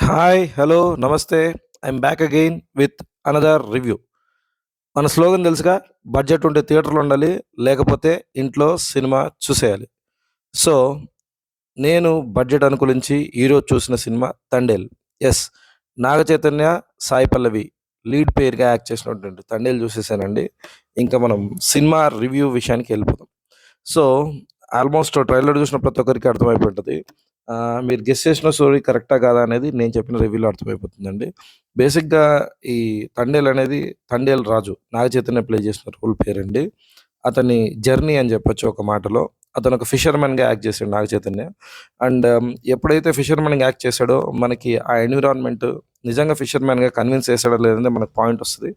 Hi, hello, నమస్తే. I'm back again with another review. మన slogan తెలుసుగా, బడ్జెట్ ఉంటే థియేటర్లో ఉండాలి, లేకపోతే ఇంట్లో సినిమా చూసేయాలి. సో, నేను బడ్జెట్ అనుకూలించి ఈరోజు చూసిన cinema 'Thandel'. Yes, Naga Chaitanya, Sai Pallavi lead పేర్గా act చేసినటువంటి 'తండేల్' చూసేసానండి. ఇంకా మనం సినిమా రివ్యూ విషయానికి వెళ్ళిపోదాం. సో, ఆల్మోస్ట్ ట్రైలర్ చూసిన ప్రతి ఒక్కరికి అర్థమైపోయి ఉంటది. మీరు గెస్ చేసిన స్టోరీ కరెక్టా కాదా అనేది నేను చెప్పిన రివ్యూలో అర్థమైపోతుందండి. బేసిక్‌గా ఈ 'తండేల్' అనేది 'తండేల్ రాజు' నాగ చైతన్య ప్లే చేసిన రోల్ పేరండి. అతని జర్నీ అని చెప్పొచ్చు ఒక మాటలో. అతను ఒక ఫిషర్‌మెన్‌గా యాక్ట్ చేసాడు నాగ చైతన్య. అండ్ ఎప్పుడైతే ఫిషర్‌మెన్‌గా యాక్ట్ చేసాడో మనకి ఆ ఎన్విరాన్మెంట్ నిజంగా ఫిషర్‌మెన్‌గా కన్విన్స్ చేసాడా లేదనేది మనకు పాయింట్ వస్తది.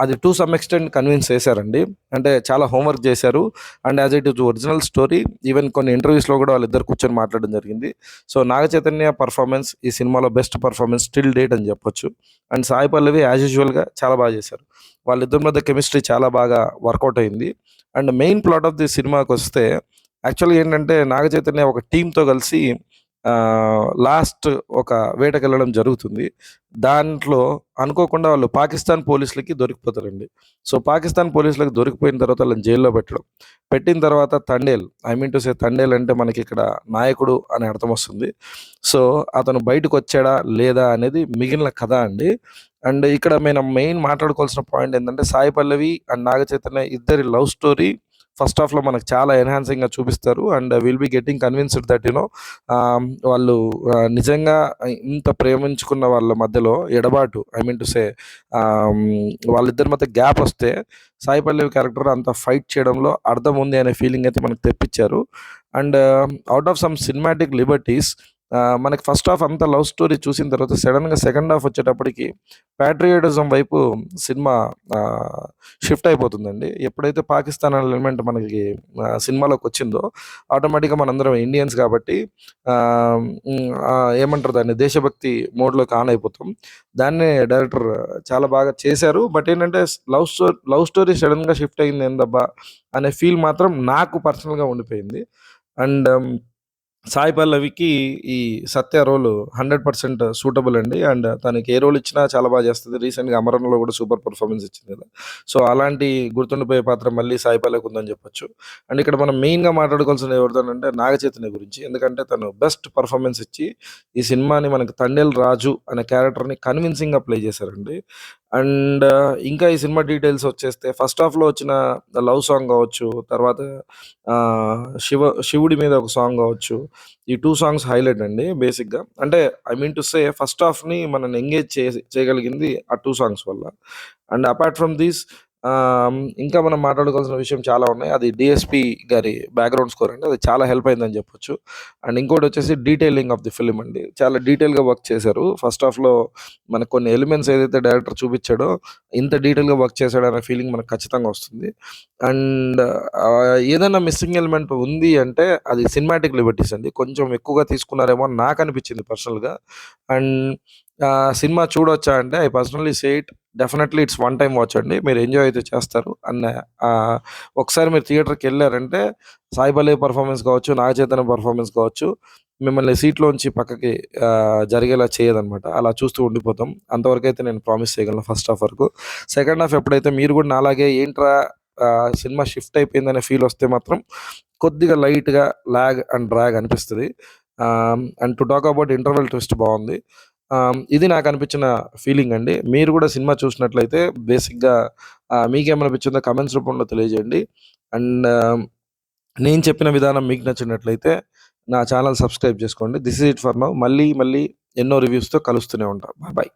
అది టు సమ్ ఎక్స్‌టెంట్ కన్విన్స్ చేశారండి. అంటే చాలా హోంవర్క్ చేశారు. And as it is original story. Even కొన్ని ఇంటర్వ్యూస్‌లో కూడా వాళ్ళిద్దరు కూర్చొని మాట్లాడడం జరిగింది. సో, నాగ చైతన్య పర్ఫార్మెన్స్ ఈ సినిమాలో బెస్ట్ పర్ఫార్మెన్స్ టిల్ డేట్ అని చెప్పొచ్చు. అండ్ సాయి పల్లవి యాజ్ యూజువల్‌గా చాలా బాగా చేశారు. వాళ్ళిద్దరి మధ్య కెమిస్ట్రీ చాలా బాగా వర్కౌట్ అయింది. And main plot of the సినిమాకొస్తే యాక్చువల్‌గా ఏంటంటే నాగ చైతన్య ఒక టీమ్‌తో కలిసి లాస్ట్ ఒక వేటకెళ్ళడం జరుగుతుంది. దాంట్లో అనుకోకుండా వాళ్ళు పాకిస్తాన్ పోలీసులకి దొరికిపోతారండి. సో, పాకిస్తాన్ పోలీసులకి దొరికిపోయిన తర్వాత వాళ్ళని జైల్‌లో పెట్టడం. పెట్టిన తర్వాత తండేల్, ఐ మీన్ టు సే తండేల్ అంటే మనకిక్కడ నాయకుడు అని అర్థమొస్తుంది. సో, అతను బయటకొచ్చాడా లేదా అనేది మిగిలిన కథ అండి. అండ్ ఇక్కడ మనం మెయిన్ మాట్లాడుకోవాల్సిన పాయింట్ ఏంటంటే సాయి పల్లవి అండ్ నాగ చైతన్య ఇద్దరి లవ్ స్టోరీ ఫస్ట్ హాఫ్‌లో మనకు చాలా ఎన్హాన్సింగ్‌గా చూపిస్తారు. And will be getting convinced that వాళ్ళు నిజంగా ఇంత ప్రేమించుకున్న వాళ్ళ మధ్యలో ఎడబాటు, ఐ మీన్ టు సే వాళ్ళిద్దరి మధ్య గ్యాప్ వస్తే సాయి పల్లవి క్యారెక్టర్ అంత ఫైట్ చేయడంలో అర్థం ఉంది అనే ఫీలింగ్ అయితే మనకు తెప్పించారు. And out of some cinematic liberties మనకి ఫస్ట్ హాఫ్ అంతా లవ్ స్టోరీ చూసిన తర్వాత సడన్‌గా సెకండ్ హాఫ్ వచ్చేటప్పటికి ప్యాట్రియాటిజం వైపు సినిమా షిఫ్ట్ అయిపోతుందండి. ఎప్పుడైతే పాకిస్తాన్ అనే ఎలిమెంట్ మనకి సినిమాలోకొచ్చిందో ఆటోమేటిక్‌గా మనందరం ఇండియన్స్ కాబట్టి ఏమంటారు దాన్ని, దేశభక్తి మోడ్‌లోకి ఆన్ అయిపోతాం. దాన్నే డైరెక్టర్ చాలా బాగా చేశారు. బట్ ఏంటంటే లవ్ స్టోరీ సడెన్‌గా షిఫ్ట్ అయింది ఏందబ్బా అనే ఫీల్ మాత్రం నాకు పర్సనల్‌గా ఉండిపోయింది. అండ్ సాయి పల్లవికి ఈ సత్య రోల్ 100% సూటబుల్ అండి. అండ్ తనకి ఏ రోల్ ఇచ్చినా చాలా బాగా చేస్తది. రీసెంట్‌గా 'అమరన్‌లో' కూడా సూపర్ పెర్ఫార్మన్స్ ఇచ్చింది కదా! సో, అలాంటి గుర్తుండిపోయే పాత్ర మళ్ళీ సాయి పల్లవికి ఉందని చెప్పొచ్చు. అండ్ ఇక్కడ మనం మెయిన్‌గా మాట్లాడుకోవాల్సింది ఎవరితోనంటే నాగ చైతన్య గురించి. ఎందుకంటే తను బెస్ట్ పెర్ఫార్మన్స్ ఇచ్చి ఈ సినిమాని మనకి 'తండేల్ రాజు' అనే క్యారెక్టర్‌ని కన్విన్సింగ్‌గా ప్లే చేశారండి. అండ్ ఇంకా ఈ సినిమా డీటెయిల్స్ వచ్చేస్తే ఫస్ట్ హాఫ్‌లో వచ్చిన లవ్ సాంగ్ కావచ్చు, తర్వాత శివుడి మీద ఒక సాంగ్ కావచ్చు. ఈ 2 సాంగ్స్ హైలైట్ అండి బేసిక్‌గా. అంటే I mean to say first హాఫ్‌ని మనల్ని ఎంగేజ్ చేయగలిగింది ఆ 2 సాంగ్స్ వల్ల. అండ్ అపార్ట్ ఫ్రమ్ దిస్ ఇంకా మనం మాట్లాడుకోవాల్సిన విషయం చాలా ఉన్నాయి. అది డీఎస్‌పీ గారి బ్యాక్‌గ్రౌండ్ స్కోర్ అండి. అది చాలా హెల్ప్ అయిందని చెప్పొచ్చు. అండ్ ఇంకోటొచ్చేసి డీటెయిలింగ్ ఆఫ్ ది ఫిల్మ్ అండి. చాలా డీటెయిల్‌గా వర్క్ చేశారు. ఫస్ట్ హాఫ్‌లో మనకు కొన్ని ఎలిమెంట్స్ ఏదైతే డైరెక్టర్ చూపిచ్చాడో, ఇంత డీటెయిల్‌గా వర్క్ చేశాడనే ఫీలింగ్ మనకు ఖచ్చితంగా వస్తుంది. అండ్ ఏదైనా మిస్సింగ్ ఎలిమెంట్ ఉంది అంటే అది సినిమాటిక్ లిబర్టీస్ అండి. కొంచెం ఎక్కువగా తీసుకున్నారేమో అని నాకనిపిచ్చింది పర్సనల్‌గా. అండ్ సినిమా చూడొచ్చా అంటే I personally say it definitely it's one time watch అండి. మీరు ఎంజాయ్ అయితే చేస్తారు. అండ్ ఒకసారి మీరు థియేటర్‌కెళ్లారంటే సాయి పల్లవి పెర్ఫార్మన్స్ కావచ్చు, నాగ చైతన్య పెర్ఫార్మన్స్ కావచ్చు, మిమ్మల్ని సీట్‌లోంచి పక్కకి జరిగేలా చేయదనమాట. అలా చూస్తూ ఉండిపోతాం. అంతవరకైతే నేను ప్రామిస్ చేయగలను ఫస్ట్ హాఫ్ వరకు. సెకండ్ హాఫ్ ఎప్పుడైతే మీరు కూడా నాలాగే ఏంట్రా సినిమా షిఫ్ట్ అయిపోయిందనే ఫీల్ వస్తే మాత్రం కొద్దిగా లైట్‌గా లాగ్ అండ్ డ్రాగ్ అనిపిస్తది. And to talk about interval twist బావుంది. ఇది నాకనిపించిన ఫీలింగ్ అండి. మీరు కూడా సినిమా చూసినట్లయితే బేసిక్‌గా మీకేమనిపించిందో కామెంట్స్ రూపంలో తెలియజేయండి. అండ్ నేను చెప్పిన విధానం మీకు నచ్చినట్లయితే నా ఛానెల్ సబ్స్క్రైబ్ చేసుకోండి. This is it for now. మళ్ళీ ఎన్నో రివ్యూస్‌తో కలుస్తూనే ఉంటా. బాయ్.